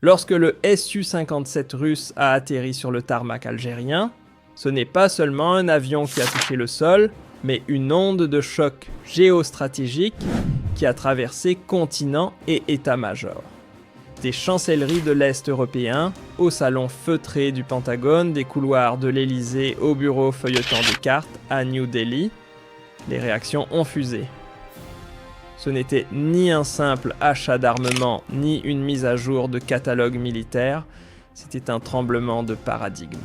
Lorsque le Su-57 russe a atterri sur le tarmac algérien, ce n'est pas seulement un avion qui a touché le sol, mais une onde de choc géostratégique qui a traversé continent et état-major. Des chancelleries de l'Est européen, au salon feutré du Pentagone, des couloirs de l'Élysée au bureau feuilletant des cartes à New Delhi, les réactions ont fusé. Ce n'était ni un simple achat d'armement, ni une mise à jour de catalogue militaire, c'était un tremblement de paradigme.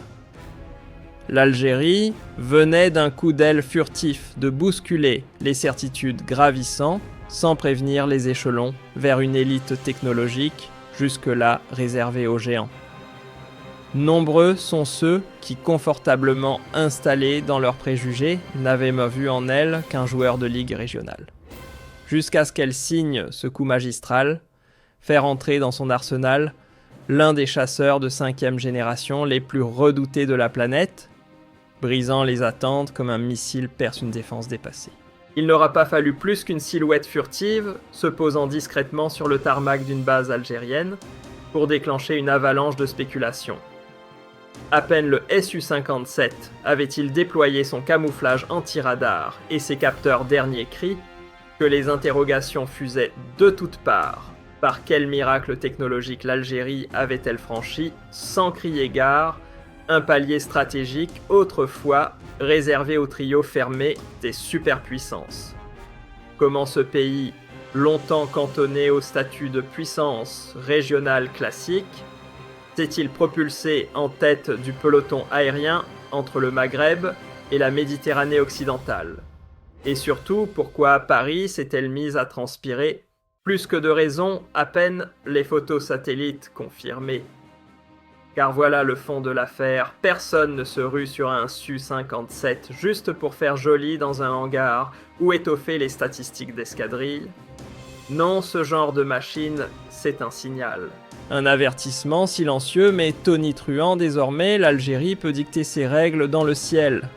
L'Algérie venait d'un coup d'aile furtif de bousculer les certitudes gravissantes sans prévenir les échelons vers une élite technologique jusque-là réservée aux géants. Nombreux sont ceux qui, confortablement installés dans leurs préjugés, n'avaient vu en elle qu'un joueur de ligue régionale. Jusqu'à ce qu'elle signe ce coup magistral, faire entrer dans son arsenal l'un des chasseurs de 5e génération les plus redoutés de la planète, brisant les attentes comme un missile perce une défense dépassée. Il n'aura pas fallu plus qu'une silhouette furtive, se posant discrètement sur le tarmac d'une base algérienne, pour déclencher une avalanche de spéculations. À peine le Su-57 avait-il déployé son camouflage anti-radar et ses capteurs dernier cri, que les interrogations fusaient de toutes parts. Par quel miracle technologique l'Algérie avait-elle franchi, sans crier gare, un palier stratégique autrefois réservé au trio fermé des superpuissances? Comment ce pays, longtemps cantonné au statut de puissance régionale classique, s'est-il propulsé en tête du peloton aérien entre le Maghreb et la Méditerranée occidentale? Et surtout, pourquoi Paris s'est-elle mise à transpirer plus que de raison, à peine les photos satellites confirmées? Car voilà le fond de l'affaire, personne ne se rue sur un Su-57 juste pour faire joli dans un hangar ou étoffer les statistiques d'escadrille. Non, ce genre de machine, c'est un signal. Un avertissement silencieux mais tonitruant désormais, l'Algérie peut dicter ses règles dans le ciel.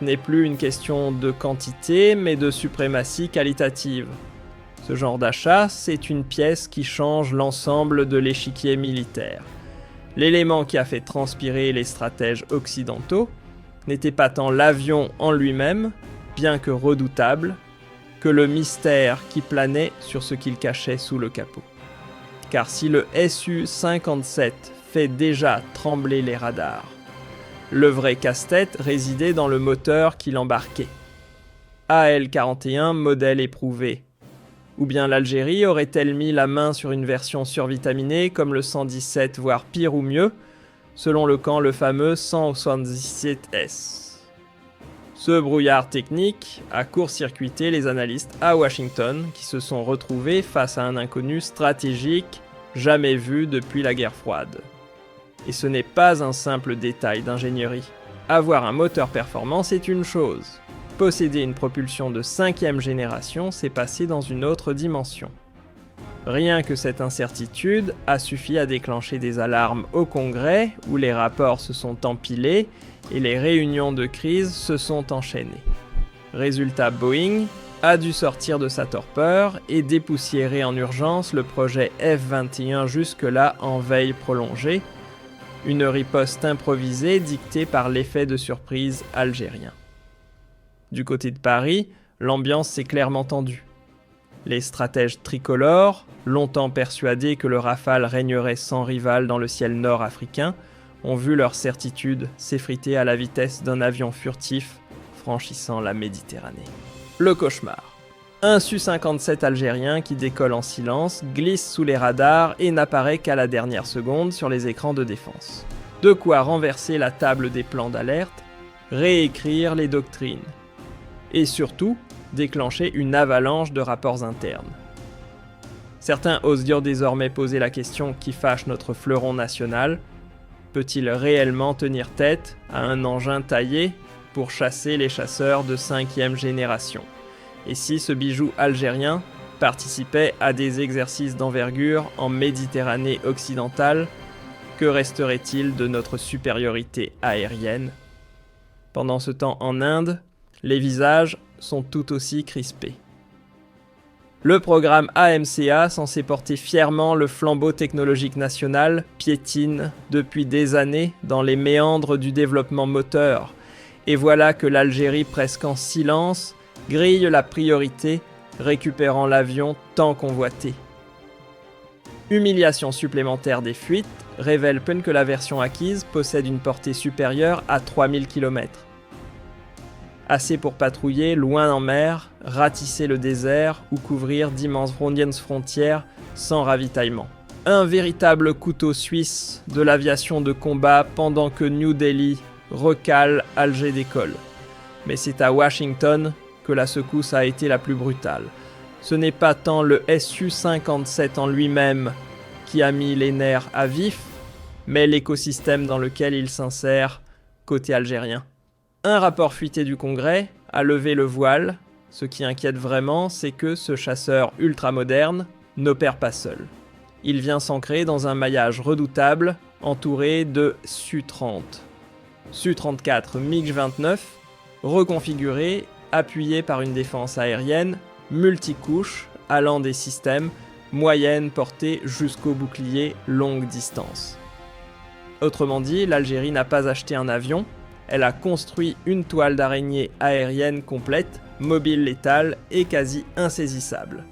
Ce n'est plus une question de quantité, mais de suprématie qualitative. Ce genre d'achat, c'est une pièce qui change l'ensemble de l'échiquier militaire. L'élément qui a fait transpirer les stratèges occidentaux n'était pas tant l'avion en lui-même, bien que redoutable, que le mystère qui planait sur ce qu'il cachait sous le capot. Car si le Su-57 fait déjà trembler les radars, le vrai casse-tête résidait dans le moteur qui l'embarquait. AL-41, modèle éprouvé. Ou bien l'Algérie aurait-elle mis la main sur une version survitaminée comme le 117, voire pire ou mieux, selon le camp le fameux 177S. Ce brouillard technique a court-circuité les analystes à Washington qui se sont retrouvés face à un inconnu stratégique jamais vu depuis la guerre froide. Et ce n'est pas un simple détail d'ingénierie. Avoir un moteur performant, c'est une chose. Posséder une propulsion de 5e génération, c'est passer dans une autre dimension. Rien que cette incertitude a suffi à déclencher des alarmes au Congrès, où les rapports se sont empilés et les réunions de crise se sont enchaînées. Résultat, Boeing a dû sortir de sa torpeur et dépoussiérer en urgence le projet F-21 jusque-là en veille prolongée, une riposte improvisée dictée par l'effet de surprise algérien. Du côté de Paris, l'ambiance s'est clairement tendue. Les stratèges tricolores, longtemps persuadés que le Rafale régnerait sans rival dans le ciel nord-africain, ont vu leur certitude s'effriter à la vitesse d'un avion furtif franchissant la Méditerranée. Le cauchemar. Un Su-57 algérien qui décolle en silence, glisse sous les radars et n'apparaît qu'à la dernière seconde sur les écrans de défense. De quoi renverser la table des plans d'alerte, réécrire les doctrines. Et surtout, déclencher une avalanche de rapports internes. Certains osent dire désormais poser la question qui fâche notre fleuron national. Peut-il réellement tenir tête à un engin taillé pour chasser les chasseurs de 5e génération? Et si ce bijou algérien participait à des exercices d'envergure en Méditerranée occidentale, que resterait-il de notre supériorité aérienne? Pendant ce temps en Inde, les visages sont tout aussi crispés. Le programme AMCA, censé porter fièrement le flambeau technologique national, piétine depuis des années dans les méandres du développement moteur. Et voilà que l'Algérie, presque en silence, grille la priorité, récupérant l'avion tant convoité. Humiliation supplémentaire des fuites révèle peu que la version acquise possède une portée supérieure à 3000 km. Assez pour patrouiller loin en mer, ratisser le désert ou couvrir d'immenses frontières sans ravitaillement. Un véritable couteau suisse de l'aviation de combat pendant que New Delhi recale, Alger décolle. Mais c'est à Washington que la secousse a été la plus brutale. Ce n'est pas tant le Su-57 en lui-même qui a mis les nerfs à vif, mais l'écosystème dans lequel il s'insère côté algérien. Un rapport fuité du Congrès a levé le voile. Ce qui inquiète vraiment, c'est que ce chasseur ultramoderne n'opère pas seul. Il vient s'ancrer dans un maillage redoutable, entouré de Su-30. Su-34 MiG-29, reconfiguré, appuyé par une défense aérienne multicouche allant des systèmes moyenne portée jusqu'au bouclier longue distance. Autrement dit, l'Algérie n'a pas acheté un avion, elle a construit une toile d'araignée aérienne complète, mobile létale et quasi insaisissable.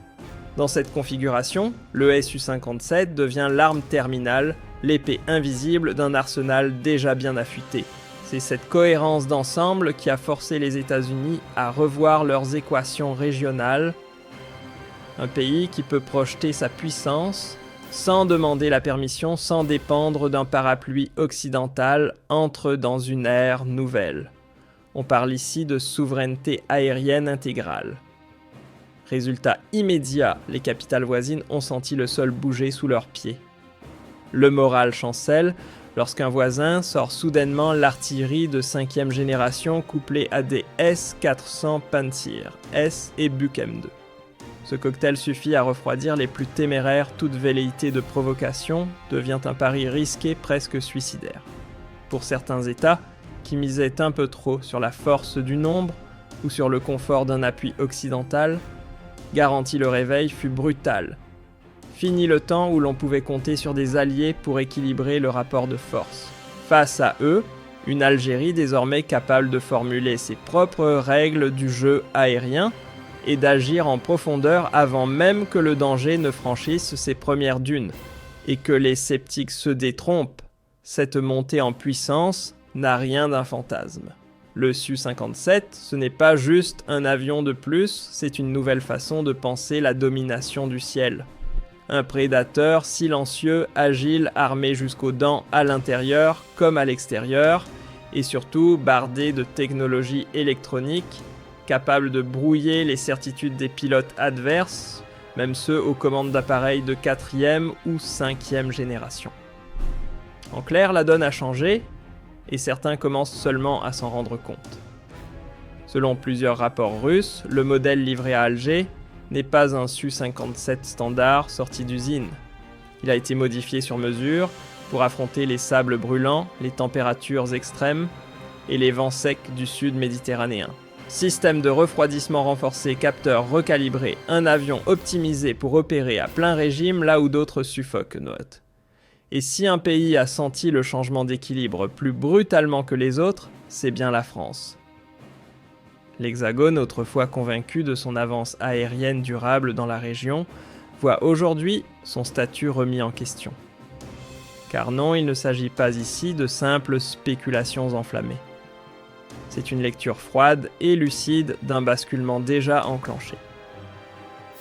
Dans cette configuration, le Su-57 devient l'arme terminale, l'épée invisible d'un arsenal déjà bien affûté. C'est cette cohérence d'ensemble qui a forcé les États-Unis à revoir leurs équations régionales. Un pays qui peut projeter sa puissance sans demander la permission, sans dépendre d'un parapluie occidental, entre dans une ère nouvelle. On parle ici de souveraineté aérienne intégrale. Résultat immédiat, les capitales voisines ont senti le sol bouger sous leurs pieds. Le moral chancelle lorsqu'un voisin sort soudainement l'artillerie de 5e génération couplée à des S-400 Pantsir, S et Buk M2. Ce cocktail suffit à refroidir les plus téméraires, toute velléité de provocation devient un pari risqué presque suicidaire. Pour certains États, qui misaient un peu trop sur la force du nombre ou sur le confort d'un appui occidental, garantit le réveil fut brutal. Fini le temps où l'on pouvait compter sur des alliés pour équilibrer le rapport de force. Face à eux, une Algérie désormais capable de formuler ses propres règles du jeu aérien et d'agir en profondeur avant même que le danger ne franchisse ses premières dunes. Et que les sceptiques se détrompent, cette montée en puissance n'a rien d'un fantasme. Le Su-57, ce n'est pas juste un avion de plus, c'est une nouvelle façon de penser la domination du ciel. Un prédateur silencieux, agile, armé jusqu'aux dents à l'intérieur comme à l'extérieur, et surtout bardé de technologies électroniques, capable de brouiller les certitudes des pilotes adverses, même ceux aux commandes d'appareils de 4e ou 5e génération. En clair, la donne a changé, et certains commencent seulement à s'en rendre compte. Selon plusieurs rapports russes, le modèle livré à Alger n'est pas un Su-57 standard sorti d'usine. Il a été modifié sur mesure pour affronter les sables brûlants, les températures extrêmes et les vents secs du sud méditerranéen. Système de refroidissement renforcé, capteur recalibré, un avion optimisé pour opérer à plein régime là où d'autres suffoquent, note. Et si un pays a senti le changement d'équilibre plus brutalement que les autres, c'est bien la France. L'Hexagone, autrefois convaincu de son avance aérienne durable dans la région, voit aujourd'hui son statut remis en question. Car non, il ne s'agit pas ici de simples spéculations enflammées. C'est une lecture froide et lucide d'un basculement déjà enclenché.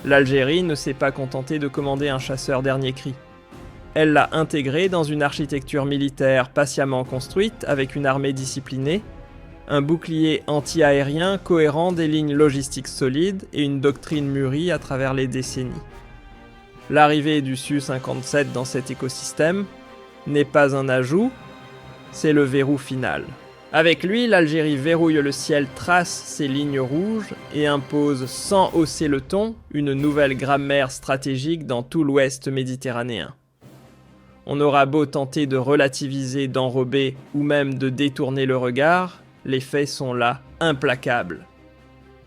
L'Algérie ne s'est pas contentée de commander un chasseur dernier cri. Elle l'a intégré dans une architecture militaire patiemment construite avec une armée disciplinée, un bouclier anti-aérien cohérent, des lignes logistiques solides et une doctrine mûrie à travers les décennies. L'arrivée du Su-57 dans cet écosystème n'est pas un ajout, c'est le verrou final. Avec lui, l'Algérie verrouille le ciel, trace ses lignes rouges et impose sans hausser le ton une nouvelle grammaire stratégique dans tout l'ouest méditerranéen. On aura beau tenter de relativiser, d'enrober ou même de détourner le regard, les faits sont là, implacables.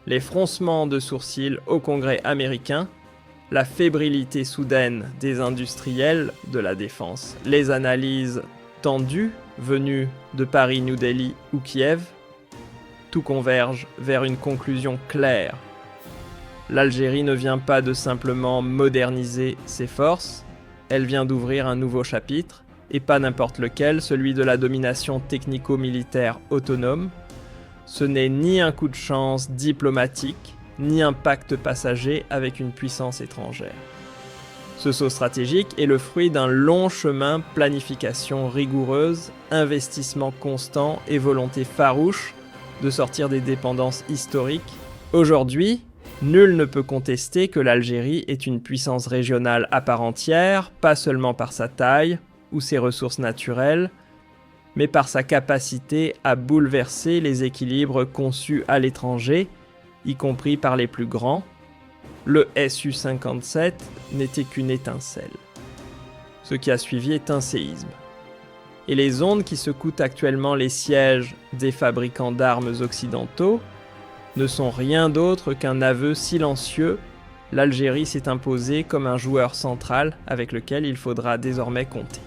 Les froncements de sourcils au Congrès américain la fébrilité soudaine des industriels de la défense, les analyses tendues venues de Paris, New Delhi ou Kiev, tout converge vers une conclusion claire. L'Algérie ne vient pas de simplement moderniser ses forces, elle vient d'ouvrir un nouveau chapitre, et pas n'importe lequel, celui de la domination technico-militaire autonome. Ce n'est ni un coup de chance diplomatique, ni un pacte passager avec une puissance étrangère. Ce saut stratégique est le fruit d'un long chemin, planification rigoureuse, investissement constant et volonté farouche de sortir des dépendances historiques. Aujourd'hui, nul ne peut contester que l'Algérie est une puissance régionale à part entière, pas seulement par sa taille ou ses ressources naturelles, mais par sa capacité à bouleverser les équilibres conçus à l'étranger, y compris par les plus grands. Le Su-57 n'était qu'une étincelle. Ce qui a suivi est un séisme. Et les ondes qui secouent actuellement les sièges des fabricants d'armes occidentaux ne sont rien d'autre qu'un aveu silencieux. L'Algérie s'est imposée comme un joueur central avec lequel il faudra désormais compter.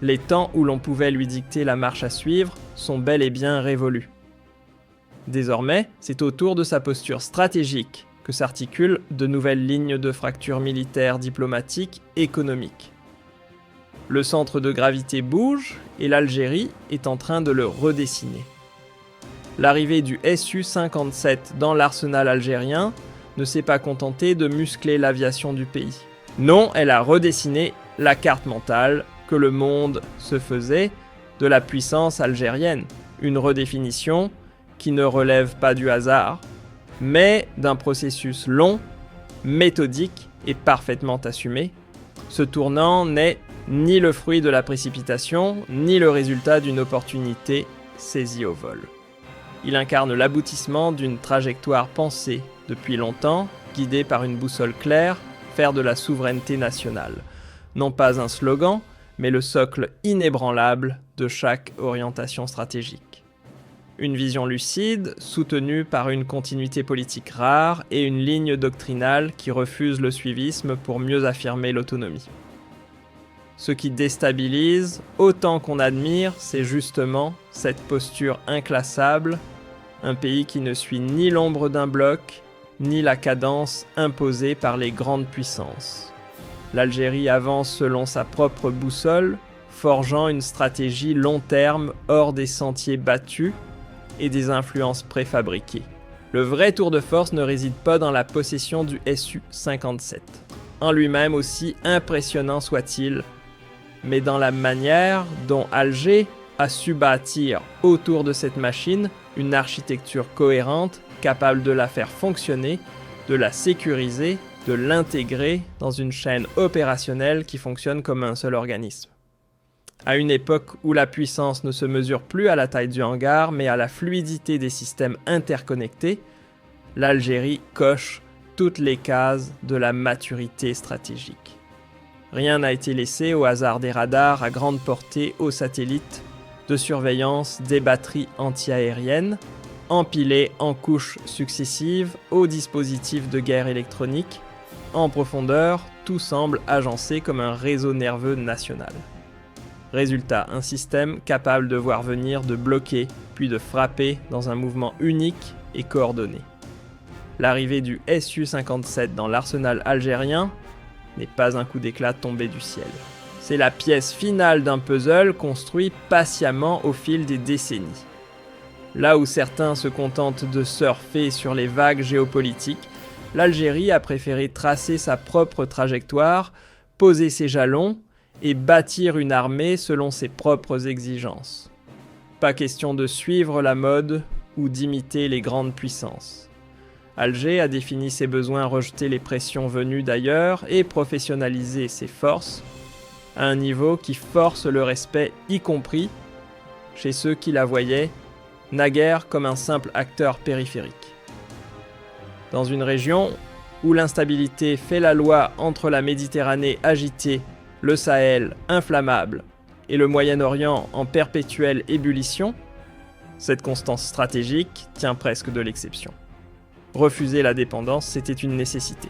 Les temps où l'on pouvait lui dicter la marche à suivre sont bel et bien révolus. Désormais, c'est autour de sa posture stratégique que s'articulent de nouvelles lignes de fracture militaire, diplomatique, économique. Le centre de gravité bouge et l'Algérie est en train de le redessiner. L'arrivée du Su-57 dans l'arsenal algérien ne s'est pas contentée de muscler l'aviation du pays. Non, elle a redessiné la carte mentale que le monde se faisait de la puissance algérienne. Une redéfinition qui ne relève pas du hasard, mais d'un processus long, méthodique et parfaitement assumé. Ce tournant n'est ni le fruit de la précipitation, ni le résultat d'une opportunité saisie au vol. Il incarne l'aboutissement d'une trajectoire pensée depuis longtemps, guidée par une boussole claire, faire de la souveraineté nationale. Non pas un slogan, mais le socle inébranlable de chaque orientation stratégique. Une vision lucide, soutenue par une continuité politique rare et une ligne doctrinale qui refuse le suivisme pour mieux affirmer l'autonomie. Ce qui déstabilise autant qu'on admire, c'est justement cette posture inclassable, un pays qui ne suit ni l'ombre d'un bloc, ni la cadence imposée par les grandes puissances. L'Algérie avance selon sa propre boussole, forgeant une stratégie long terme hors des sentiers battus et des influences préfabriquées. Le vrai tour de force ne réside pas dans la possession du Su-57, en lui-même aussi impressionnant soit-il, mais dans la manière dont Alger a su bâtir autour de cette machine une architecture cohérente, capable de la faire fonctionner, de la sécuriser, de l'intégrer dans une chaîne opérationnelle qui fonctionne comme un seul organisme. À une époque où la puissance ne se mesure plus à la taille du hangar, mais à la fluidité des systèmes interconnectés, l'Algérie coche toutes les cases de la maturité stratégique. Rien n'a été laissé au hasard des radars à grande portée aux satellites de surveillance des batteries antiaériennes, empilées en couches successives aux dispositifs de guerre électronique. En profondeur, tout semble agencé comme un réseau nerveux national. Résultat, un système capable de voir venir, de bloquer, puis de frapper dans un mouvement unique et coordonné. L'arrivée du Su-57 dans l'arsenal algérien n'est pas un coup d'éclat tombé du ciel. C'est la pièce finale d'un puzzle construit patiemment au fil des décennies. Là où certains se contentent de surfer sur les vagues géopolitiques, l'Algérie a préféré tracer sa propre trajectoire, poser ses jalons et bâtir une armée selon ses propres exigences. Pas question de suivre la mode ou d'imiter les grandes puissances. Alger a défini ses besoins, rejeté les pressions venues d'ailleurs et professionnalisé ses forces à un niveau qui force le respect, y compris chez ceux qui la voyaient naguère comme un simple acteur périphérique. Dans une région où l'instabilité fait la loi entre la Méditerranée agitée, le Sahel inflammable et le Moyen-Orient en perpétuelle ébullition, cette constance stratégique tient presque de l'exception. Refuser la dépendance, c'était une nécessité.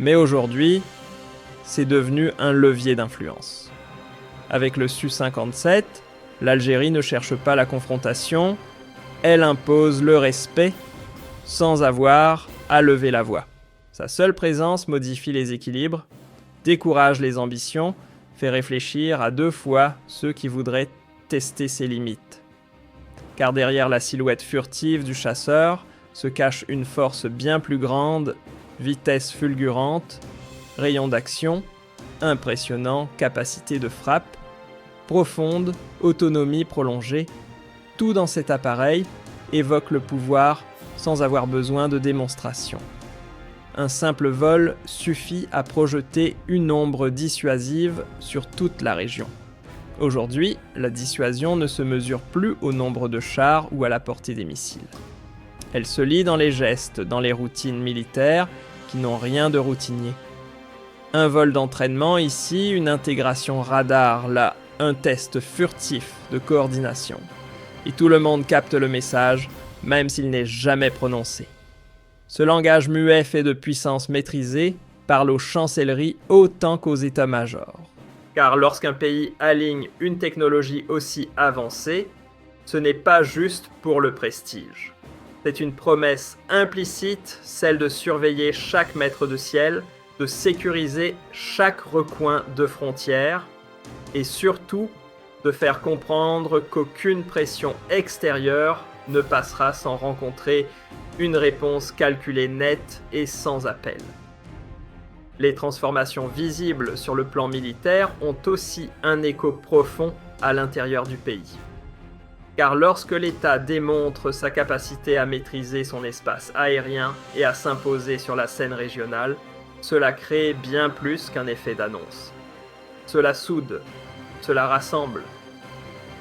Mais aujourd'hui, c'est devenu un levier d'influence. Avec le Su-57, l'Algérie ne cherche pas la confrontation, elle impose le respect sans avoir à lever la voix. Sa seule présence modifie les équilibres, décourage les ambitions, fait réfléchir à 2 fois ceux qui voudraient tester ses limites. Car derrière la silhouette furtive du chasseur se cache une force bien plus grande, vitesse fulgurante, rayon d'action, impressionnant capacité de frappe, profonde autonomie prolongée. Tout dans cet appareil évoque le pouvoir sans avoir besoin de démonstration. Un simple vol suffit à projeter une ombre dissuasive sur toute la région. Aujourd'hui, la dissuasion ne se mesure plus au nombre de chars ou à la portée des missiles. Elle se lit dans les gestes, dans les routines militaires qui n'ont rien de routinier. Un vol d'entraînement ici, une intégration radar là, un test furtif de coordination. Et tout le monde capte le message, même s'il n'est jamais prononcé. Ce langage muet fait de puissance maîtrisée parle aux chancelleries autant qu'aux états-majors. Car lorsqu'un pays aligne une technologie aussi avancée, ce n'est pas juste pour le prestige. C'est une promesse implicite, celle de surveiller chaque mètre de ciel, de sécuriser chaque recoin de frontière, et surtout de faire comprendre qu'aucune pression extérieure ne passera sans rencontrer une réponse calculée nette et sans appel. Les transformations visibles sur le plan militaire ont aussi un écho profond à l'intérieur du pays. Car lorsque l'État démontre sa capacité à maîtriser son espace aérien et à s'imposer sur la scène régionale, cela crée bien plus qu'un effet d'annonce. Cela soude, cela rassemble.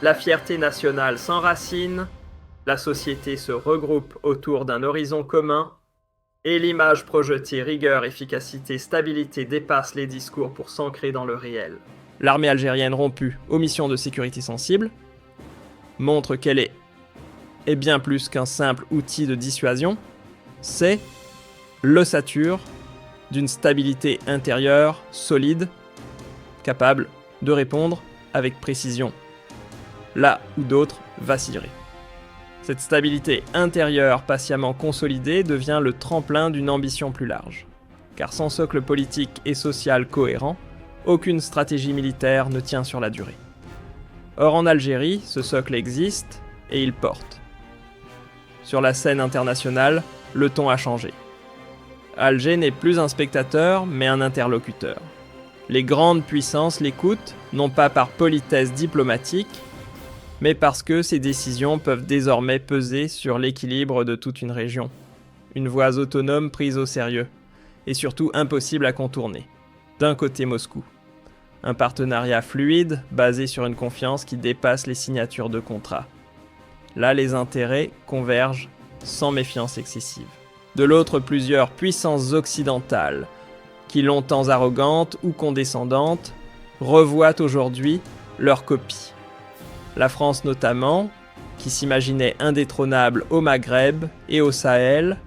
La fierté nationale s'enracine, la société se regroupe autour d'un horizon commun, et l'image projetée rigueur, efficacité, stabilité dépasse les discours pour s'ancrer dans le réel. L'armée algérienne rompue aux missions de sécurité sensible montre qu'elle est bien plus qu'un simple outil de dissuasion, c'est l'ossature d'une stabilité intérieure solide, capable de répondre avec précision, là où d'autres vacilleraient. Cette stabilité intérieure patiemment consolidée devient le tremplin d'une ambition plus large. Car sans socle politique et social cohérent, aucune stratégie militaire ne tient sur la durée. Or en Algérie, ce socle existe et il porte. Sur la scène internationale, le ton a changé. Alger n'est plus un spectateur, mais un interlocuteur. Les grandes puissances l'écoutent, non pas par politesse diplomatique, mais parce que ces décisions peuvent désormais peser sur l'équilibre de toute une région. Une voix autonome prise au sérieux, et surtout impossible à contourner. D'un côté Moscou. Un partenariat fluide, basé sur une confiance qui dépasse les signatures de contrats. Là, les intérêts convergent sans méfiance excessive. De l'autre, plusieurs puissances occidentales, qui longtemps arrogantes ou condescendantes, revoient aujourd'hui leur copie. La France notamment, qui s'imaginait indétrônable au Maghreb et au Sahel,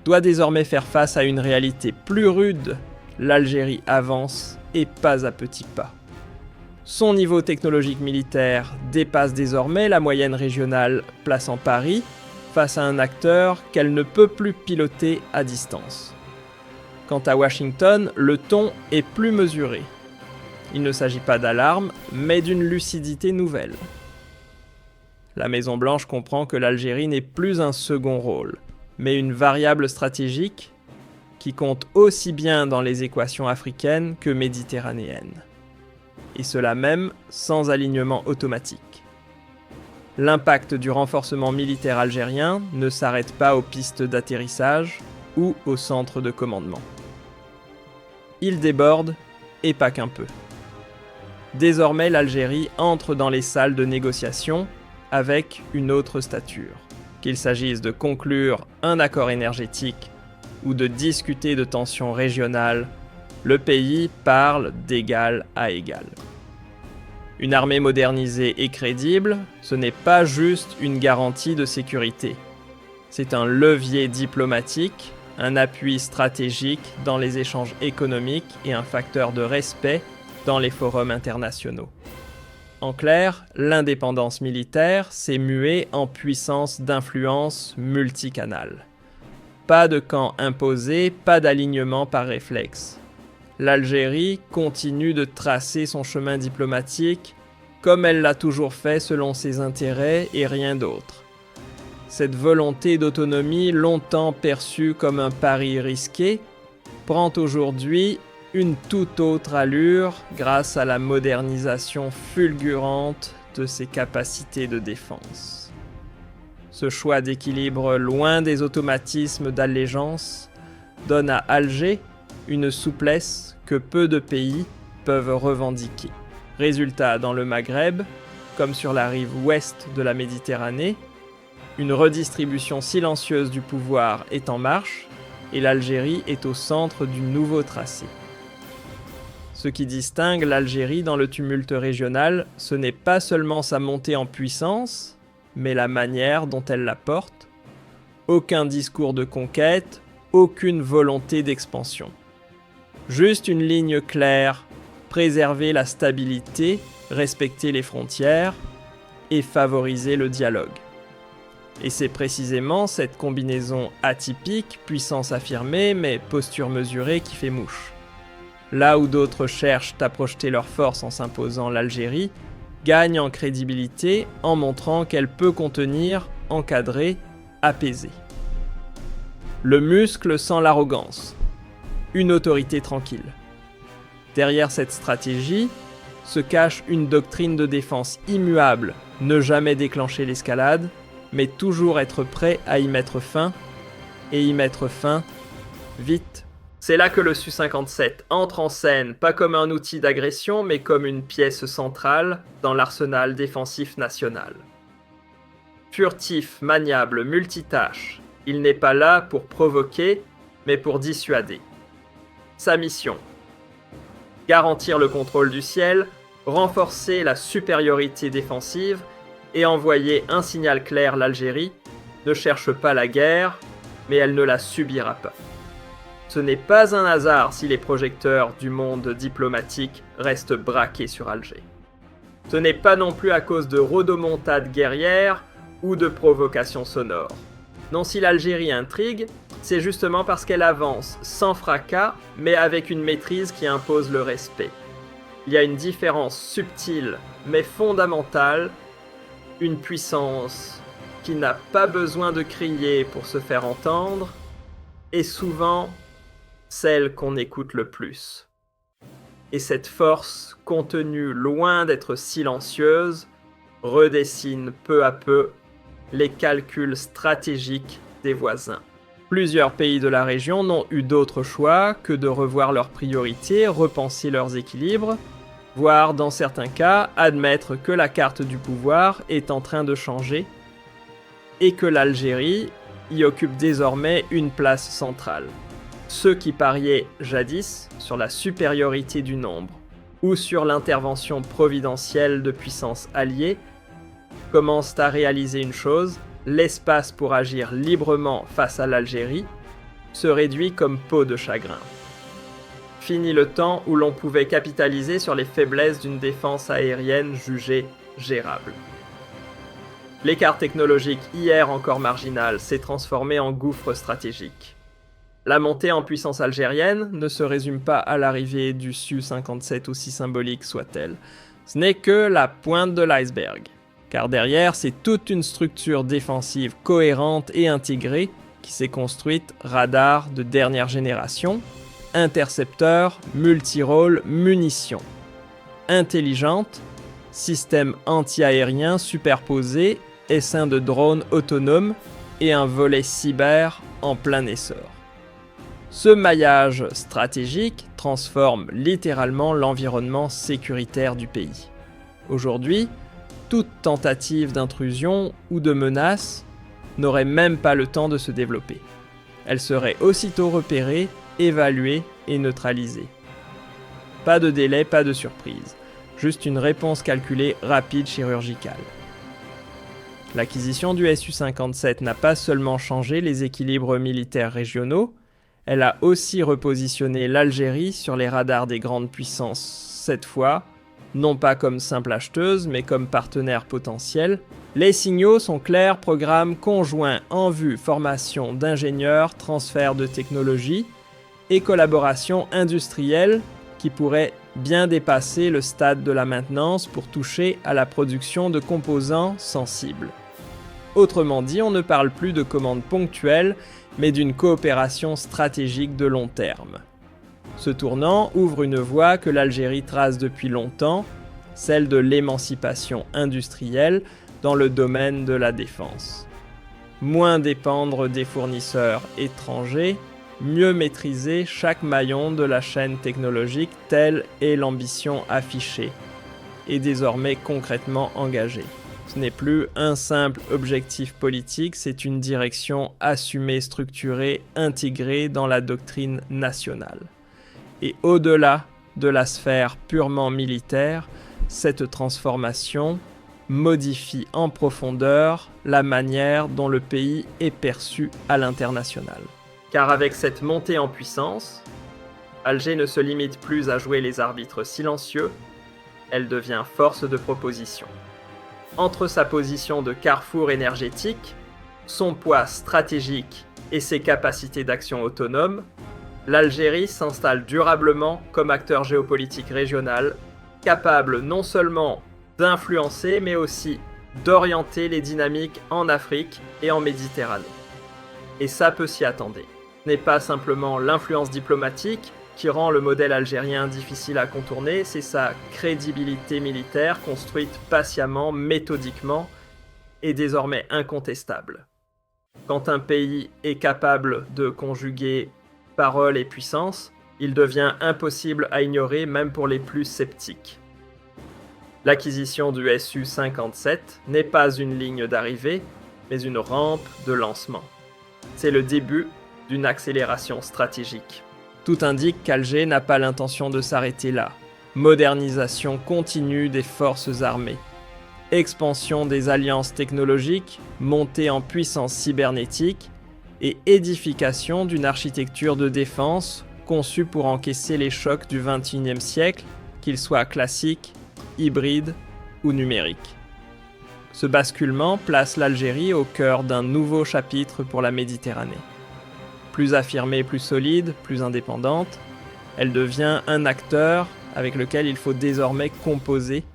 doit désormais faire face à une réalité plus rude. L'Algérie avance et pas à petits pas. Son niveau technologique militaire dépasse désormais la moyenne régionale, plaçant Paris face à un acteur qu'elle ne peut plus piloter à distance. Quant à Washington, le ton est plus mesuré. Il ne s'agit pas d'alarme, mais d'une lucidité nouvelle. La Maison-Blanche comprend que l'Algérie n'est plus un second rôle, mais une variable stratégique qui compte aussi bien dans les équations africaines que méditerranéennes. Et cela même sans alignement automatique. L'impact du renforcement militaire algérien ne s'arrête pas aux pistes d'atterrissage ou au centre de commandement. Il déborde, et pas qu'un peu. Désormais, l'Algérie entre dans les salles de négociation avec une autre stature. Qu'il s'agisse de conclure un accord énergétique ou de discuter de tensions régionales, le pays parle d'égal à égal. Une armée modernisée et crédible, ce n'est pas juste une garantie de sécurité. C'est un levier diplomatique, un appui stratégique dans les échanges économiques et un facteur de respect dans les forums internationaux. En clair, l'indépendance militaire s'est muée en puissance d'influence multicanale. Pas de camp imposé, pas d'alignement par réflexe. L'Algérie continue de tracer son chemin diplomatique comme elle l'a toujours fait selon ses intérêts et rien d'autre. Cette volonté d'autonomie, longtemps perçue comme un pari risqué, prend aujourd'hui une toute autre allure grâce à la modernisation fulgurante de ses capacités de défense. Ce choix d'équilibre loin des automatismes d'allégeance donne à Alger une souplesse que peu de pays peuvent revendiquer. Résultat, dans le Maghreb, comme sur la rive ouest de la Méditerranée, une redistribution silencieuse du pouvoir est en marche et l'Algérie est au centre du nouveau tracé. Ce qui distingue l'Algérie dans le tumulte régional, ce n'est pas seulement sa montée en puissance, mais la manière dont elle la porte. Aucun discours de conquête, aucune volonté d'expansion. Juste une ligne claire, préserver la stabilité, respecter les frontières et favoriser le dialogue. Et c'est précisément cette combinaison atypique, puissance affirmée mais posture mesurée qui fait mouche. Là où d'autres cherchent à projeter leur force en s'imposant, l'Algérie gagne en crédibilité en montrant qu'elle peut contenir, encadrer, apaiser. Le muscle sans l'arrogance. Une autorité tranquille. Derrière cette stratégie se cache une doctrine de défense immuable, ne jamais déclencher l'escalade, mais toujours être prêt à y mettre fin, et y mettre fin vite. C'est là que le Su-57 entre en scène, pas comme un outil d'agression, mais comme une pièce centrale dans l'arsenal défensif national. Furtif, maniable, multitâche, il n'est pas là pour provoquer, mais pour dissuader. Sa mission: garantir le contrôle du ciel, renforcer la supériorité défensive et envoyer un signal clair: l'Algérie ne cherche pas la guerre, mais elle ne la subira pas. Ce n'est pas un hasard si les projecteurs du monde diplomatique restent braqués sur Alger. Ce n'est pas non plus à cause de rodomontades guerrières ou de provocations sonores. Non, si l'Algérie intrigue, c'est justement parce qu'elle avance sans fracas, mais avec une maîtrise qui impose le respect. Il y a une différence subtile, mais fondamentale, une puissance qui n'a pas besoin de crier pour se faire entendre, et souvent celle qu'on écoute le plus. Et cette force, contenue loin d'être silencieuse, redessine peu à peu les calculs stratégiques des voisins. Plusieurs pays de la région n'ont eu d'autre choix que de revoir leurs priorités, repenser leurs équilibres, voire dans certains cas admettre que la carte du pouvoir est en train de changer et que l'Algérie y occupe désormais une place centrale. Ceux qui pariaient jadis sur la supériorité du nombre ou sur l'intervention providentielle de puissances alliées commencent à réaliser une chose: l'espace pour agir librement face à l'Algérie se réduit comme peau de chagrin. Fini le temps où l'on pouvait capitaliser sur les faiblesses d'une défense aérienne jugée gérable. L'écart technologique, hier encore marginal, s'est transformé en gouffre stratégique. La montée en puissance algérienne ne se résume pas à l'arrivée du Su-57, aussi symbolique soit-elle. Ce n'est que la pointe de l'iceberg. Car derrière, c'est toute une structure défensive cohérente et intégrée qui s'est construite: radar de dernière génération, intercepteurs, multirôles, munitions. Intelligente, système anti-aérien superposé, essaim de drones autonomes et un volet cyber en plein essor. Ce maillage stratégique transforme littéralement l'environnement sécuritaire du pays. Aujourd'hui, toute tentative d'intrusion ou de menace n'aurait même pas le temps de se développer. Elle serait aussitôt repérée, évaluée et neutralisée. Pas de délai, pas de surprise. Juste une réponse calculée, rapide, chirurgicale. L'acquisition du Su-57 n'a pas seulement changé les équilibres militaires régionaux, Elle a aussi repositionné l'Algérie sur les radars des grandes puissances, cette fois, non pas comme simple acheteuse, mais comme partenaire potentiel. Les signaux sont clairs, programme conjoint en vue, formation d'ingénieurs, transfert de technologies et collaboration industrielle qui pourrait bien dépasser le stade de la maintenance pour toucher à la production de composants sensibles. Autrement dit, on ne parle plus de commandes ponctuelles, mais d'une coopération stratégique de long terme. Ce tournant ouvre une voie que l'Algérie trace depuis longtemps, celle de l'émancipation industrielle dans le domaine de la défense. Moins dépendre des fournisseurs étrangers, mieux maîtriser chaque maillon de la chaîne technologique, telle est l'ambition affichée et désormais concrètement engagée. Ce n'est plus un simple objectif politique, c'est une direction assumée, structurée, intégrée dans la doctrine nationale. Et au-delà de la sphère purement militaire, cette transformation modifie en profondeur la manière dont le pays est perçu à l'international. Car avec cette montée en puissance, Alger ne se limite plus à jouer les arbitres silencieux, elle devient force de proposition. Entre sa position de carrefour énergétique, son poids stratégique et ses capacités d'action autonomes, l'Algérie s'installe durablement comme acteur géopolitique régional, capable non seulement d'influencer, mais aussi d'orienter les dynamiques en Afrique et en Méditerranée. Et ça peut s'y attendre. Ce n'est pas simplement l'influence diplomatique qui rend le modèle algérien difficile à contourner, c'est sa crédibilité militaire construite patiemment, méthodiquement et désormais incontestable. Quand un pays est capable de conjuguer parole et puissance, il devient impossible à ignorer même pour les plus sceptiques. L'acquisition du Su-57 n'est pas une ligne d'arrivée, mais une rampe de lancement. C'est le début d'une accélération stratégique. Tout indique qu'Alger n'a pas l'intention de s'arrêter là. Modernisation continue des forces armées. Expansion des alliances technologiques, montée en puissance cybernétique et édification d'une architecture de défense conçue pour encaisser les chocs du XXIe siècle, qu'ils soient classiques, hybrides ou numériques. Ce basculement place l'Algérie au cœur d'un nouveau chapitre pour la Méditerranée. Plus affirmée, plus solide, plus indépendante, elle devient un acteur avec lequel il faut désormais composer,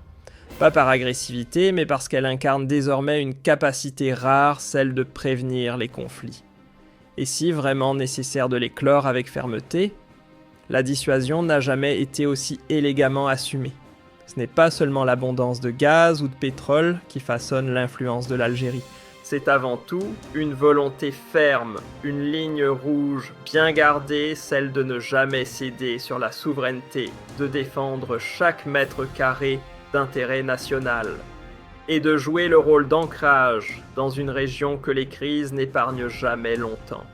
pas par agressivité, mais parce qu'elle incarne désormais une capacité rare, celle de prévenir les conflits. Et si vraiment nécessaire de les clore avec fermeté, la dissuasion n'a jamais été aussi élégamment assumée. Ce n'est pas seulement l'abondance de gaz ou de pétrole qui façonne l'influence de l'Algérie. C'est avant tout une volonté ferme, une ligne rouge bien gardée, celle de ne jamais céder sur la souveraineté, de défendre chaque mètre carré d'intérêt national, et de jouer le rôle d'ancrage dans une région que les crises n'épargnent jamais longtemps.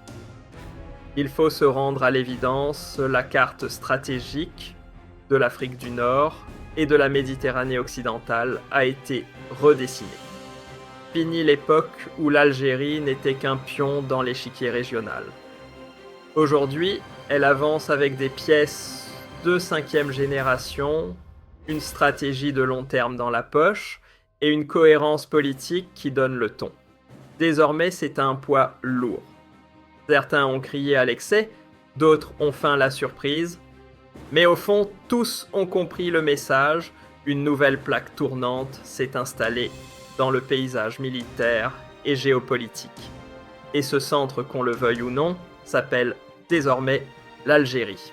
Il faut se rendre à l'évidence, la carte stratégique de l'Afrique du Nord et de la Méditerranée occidentale a été redessinée. Fini l'époque où l'Algérie n'était qu'un pion dans l'échiquier régional. Aujourd'hui, elle avance avec des pièces de 5e génération, une stratégie de long terme dans la poche et une cohérence politique qui donne le ton. Désormais, c'est un poids lourd. Certains ont crié à l'excès, d'autres ont feint la surprise, mais au fond, tous ont compris le message, une nouvelle plaque tournante s'est installée dans le paysage militaire et géopolitique. Et ce centre, qu'on le veuille ou non, s'appelle désormais l'Algérie.